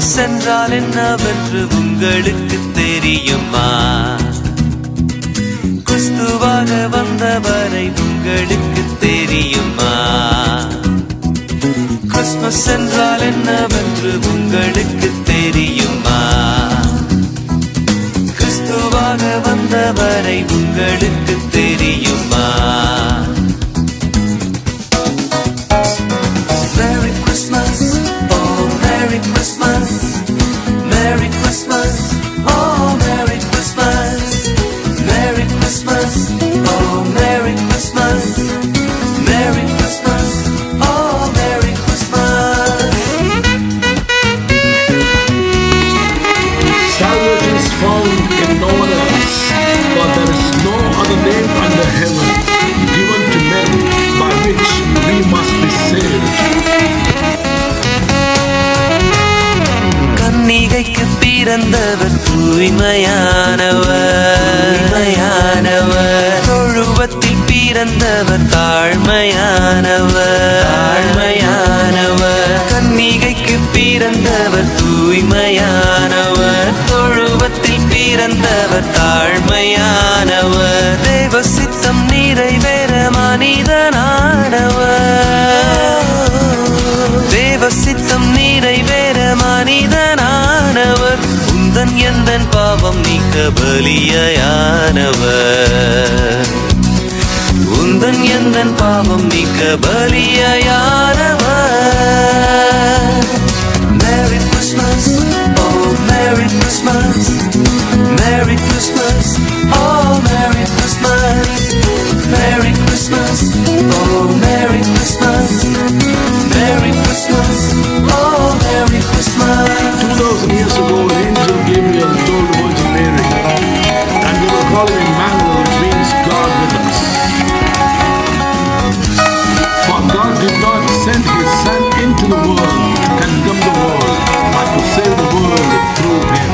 Christmas என்றால் என்னவென்று உங்களுக்கு தெரியுமா? கிறிஸ்துவாக வந்தவரை உங்களுக்கு தெரியுமா? கிறிஸ்துமஸ் என்றால் என்னவென்று உங்களுக்கு தெரியுமா? கிறிஸ்துவாக வந்தவரை உங்களுக்கு தெரியுமா? Merry Christmas, oh Merry Christmas, Merry Christmas, oh Merry Christmas, Merry Christmas, oh Merry Christmas, Merry Christmas, oh Merry Christmas. Salvation is found in no one else, for there is no other name under heaven given to men by which we must be saved. கன்னிகைக்கு பிறந்தவர் தூய்மையானவர், தொழுவத்தில் பிறந்தவர் தாழ்மையானவர். கன்னிகைக்கு பிறந்தவர் தூய்மையானவர், தொழுவத்தில் பிறந்தவர் தாழ்மையானவர். தேவ சித்தம் நிறைவேற மனிதனானவர், தேவ சித்தம் நிறைவேற மனிதனானவர். உந்தன் எந்தன் பாவம் நீக்க பலியானவர், உந்தன் எந்தன் பாவம் நீக்க பலியானவர். Merry Christmas, oh Merry Christmas, Merry Christmas, oh Merry Christmas, Merry Christmas, oh Merry Christmas, Merry Christmas, oh Merry Christmas. 2000 years ago, an angel Gabriel told Virgin Mary, and they will call him Emmanuel, which means God with us. For God did not send his Son into the world to condemn the world, but to save the world through him.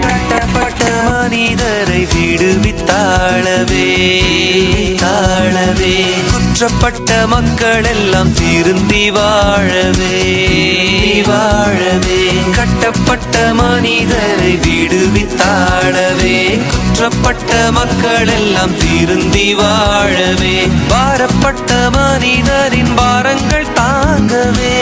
கட்டப்பட்ட மனிதரை விடுவித்தாளவே, குற்றப்பட்ட மக்கள் எல்லாம் திருந்தி வாழவே. கட்டப்பட்ட மனிதரை விடுவித்தாளவே, குற்றப்பட்ட மக்கள் எல்லாம் திருந்தி வாழவே. பாரப்பட்ட மனிதரின் பாரங்கள் தாங்கவே,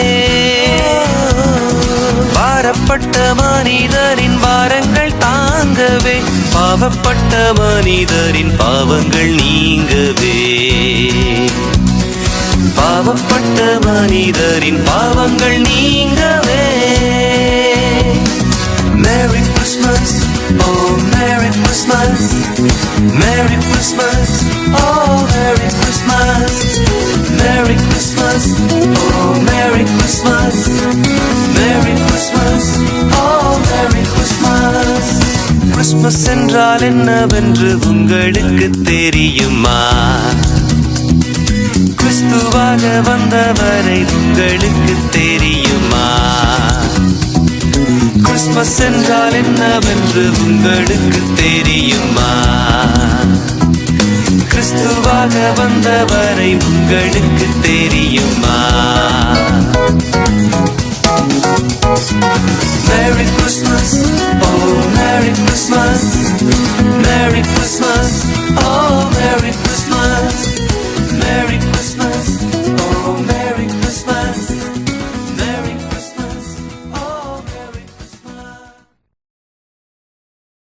பாரப்பட்ட மனிதரின் பாரங்கள் தாங்கவே. பாவப்பட்ட மனிதரின் பாவங்கள் நீங்கவே, பாவப்பட்ட மனிதரின் பாவங்கள் நீங்கவே. Merry Christmas, oh Merry Christmas, Merry Christmas, oh Merry Christmas, Merry Christmas, oh Merry Christmas, Merry Christmas, oh Merry Christmas. Christmas என்றால் என்னவென்று உங்களுக்கு தெரியுமா? கிறிஸ்துவாக வந்தவரை உங்களுக்கு தெரியுமா? கிறிஸ்துமஸ் என்றால் என்னவென்று உங்களுக்கு தெரியுமா? கிறிஸ்துவாக வந்தவரை உங்களுக்கு தெரியுமா? Merry Christmas, oh Merry Christmas, Merry